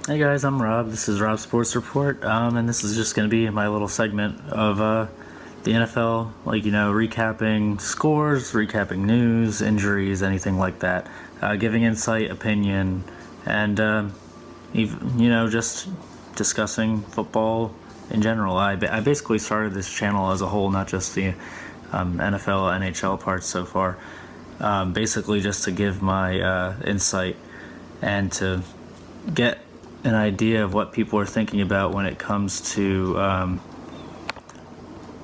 Hey guys, I'm Rob. This is Rob Sports Report, and this is just going to be my little segment of the NFL, recapping scores, recapping news, injuries, anything like that, giving insight, opinion, and just discussing football in general. I basically started this channel as a whole, not just the NFL, NHL parts so far. Basically, just to give my insight and to get an idea of what people are thinking about when it comes to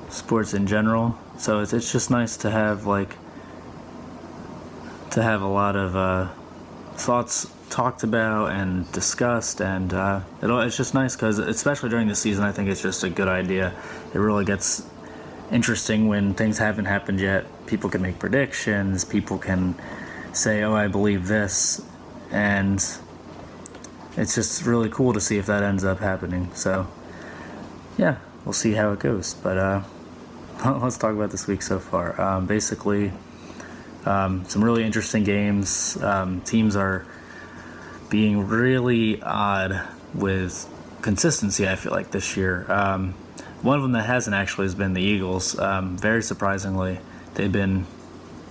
sports in general. So it's just nice to have a lot of thoughts talked about and discussed, and it's just nice because especially during the season, I think it's just a good idea. It really gets interesting when things haven't happened yet. People can make predictions. People can say, "Oh, I believe this," and it's just really cool to see if that ends up happening. So, yeah, we'll see how it goes. But let's talk about this week so far. Some really interesting games. Teams are being really odd with consistency, I feel like, this year. One of them that hasn't actually has been the Eagles. Very surprisingly, they've been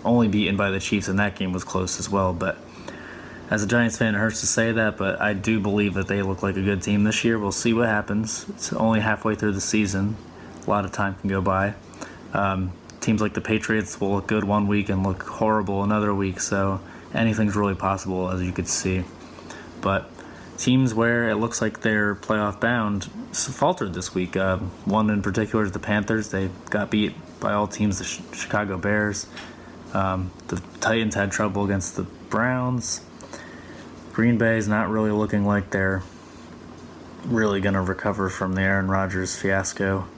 only beaten by the Chiefs, and that game was close as well. But as a Giants fan, it hurts to say that, but I do believe that they look like a good team this year. We'll see what happens. It's only halfway through the season. A lot of time can go by. Teams like the Patriots will look good one week and look horrible another week, so anything's really possible, as you could see. But teams where it looks like they're playoff bound faltered this week. One in particular is the Panthers. They got beat by all teams, the Chicago Bears. The Titans had trouble against the Browns. Green Bay is not really looking like they're really going to recover from the Aaron Rodgers fiasco.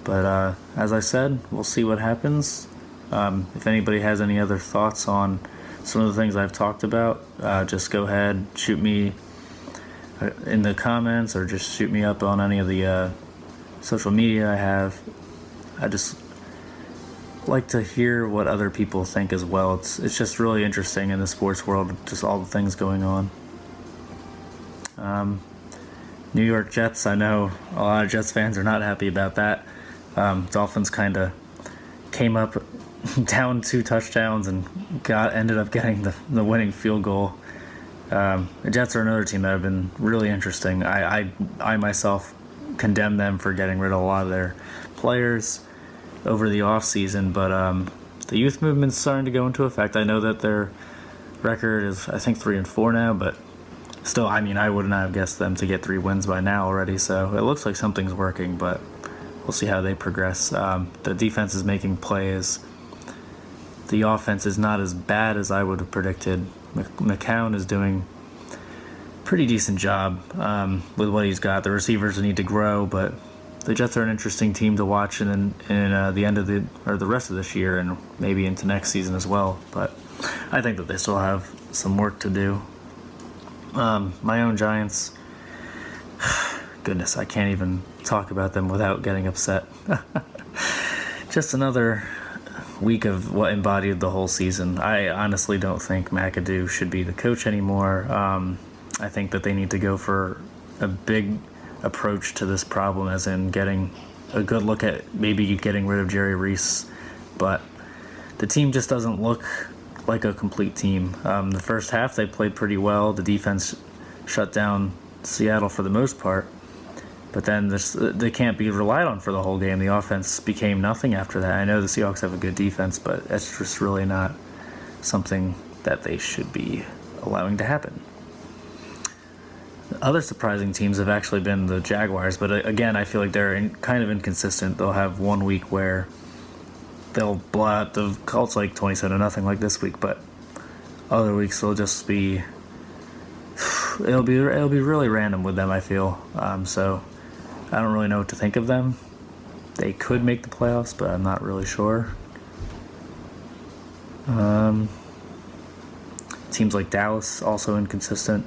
But as I said, we'll see what happens. If anybody has any other thoughts on some of the things I've talked about, just go ahead, shoot me in the comments, or just shoot me up on any of the social media I have. I just like to hear what other people think as well. It's just really interesting in the sports world, just all the things going on. New York Jets, I know a lot of Jets fans are not happy about that. Dolphins kind of came up down 2 touchdowns and ended up getting the winning field goal. The Jets are another team that have been really interesting. I myself condemn them for getting rid of a lot of their players over the offseason, but the youth movement's starting to go into effect. I know that their record is, I think, 3-4 now, but still, I would not have guessed them to get 3 wins by now already, so it looks like something's working, but we'll see how they progress. The defense is making plays. The offense is not as bad as I would have predicted. McCown is doing a pretty decent job with what he's got. The receivers need to grow, but the Jets are an interesting team to watch in the end of the rest of this year, and maybe into next season as well. But I think that they still have some work to do. My own Giants, goodness, I can't even talk about them without getting upset. Just another week of what embodied the whole season. I honestly don't think McAdoo should be the coach anymore. I think that they need to go for a big approach to this problem, as in getting a good look at maybe getting rid of Jerry Reese. But the team just doesn't look like a complete team. The first half they played pretty well. The defense shut down Seattle for the most part, but then they can't be relied on for the whole game. The offense became nothing after that. I know the Seahawks have a good defense, but that's just really not something that they should be allowing to happen. Other surprising teams have actually been the Jaguars, but again, I feel like they're kind of inconsistent. They'll have one week where they'll blow out the Colts like 27-0 like this week, but other weeks they'll just be it'll be really random with them, I feel. So I don't really know what to think of them. They could make the playoffs, but I'm not really sure. Teams like Dallas also inconsistent.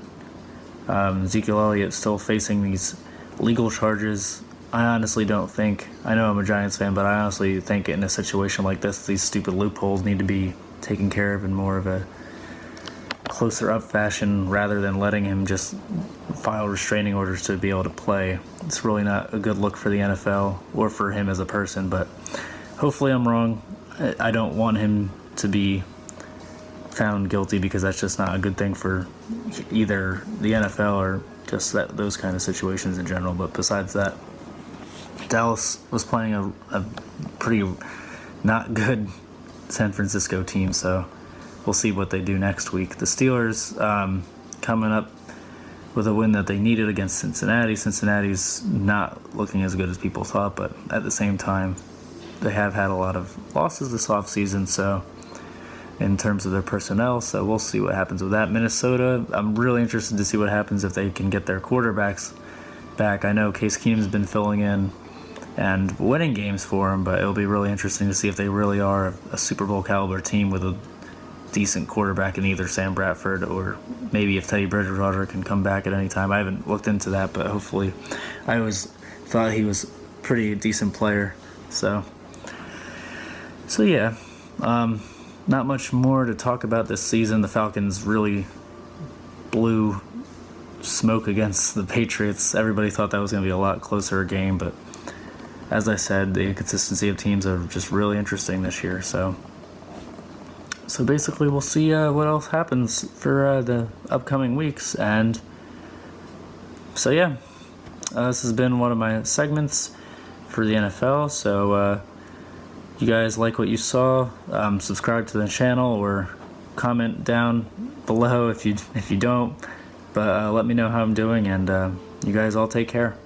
Ezekiel Elliott still facing these legal charges. I honestly don't think, I know I'm a Giants fan, but I honestly think in a situation like this, these stupid loopholes need to be taken care of in more of a closer up fashion rather than letting him just file restraining orders to be able to play. It's really not a good look for the NFL or for him as a person, but hopefully I'm wrong. I don't want him to be found guilty because that's just not a good thing for either the NFL or just those kind of situations in general. But besides that, Dallas was playing a pretty not good San Francisco team, so we'll see what they do next week. The Steelers coming up with a win that they needed against Cincinnati. Cincinnati's not looking as good as people thought, but at the same time, they have had a lot of losses this offseason, so in terms of their personnel, so we'll see what happens with that. Minnesota, I'm really interested to see what happens if they can get their quarterbacks back. I know Case Keenum's been filling in and winning games for them, but it'll be really interesting to see if they really are a Super Bowl caliber team with a decent quarterback in either Sam Bradford or maybe if Teddy Bridgewater can come back at any time. I haven't looked into that, but hopefully. I always thought he was a pretty decent player. So yeah, not much more to talk about this season. The Falcons really blew smoke against the Patriots. Everybody thought that was going to be a lot closer a game, but as I said, the inconsistency of teams are just really interesting this year. So basically, we'll see what else happens for the upcoming weeks. And so yeah, this has been one of my segments for the NFL. So you guys like what you saw, subscribe to the channel or comment down below if you don't. But let me know how I'm doing, and you guys all take care.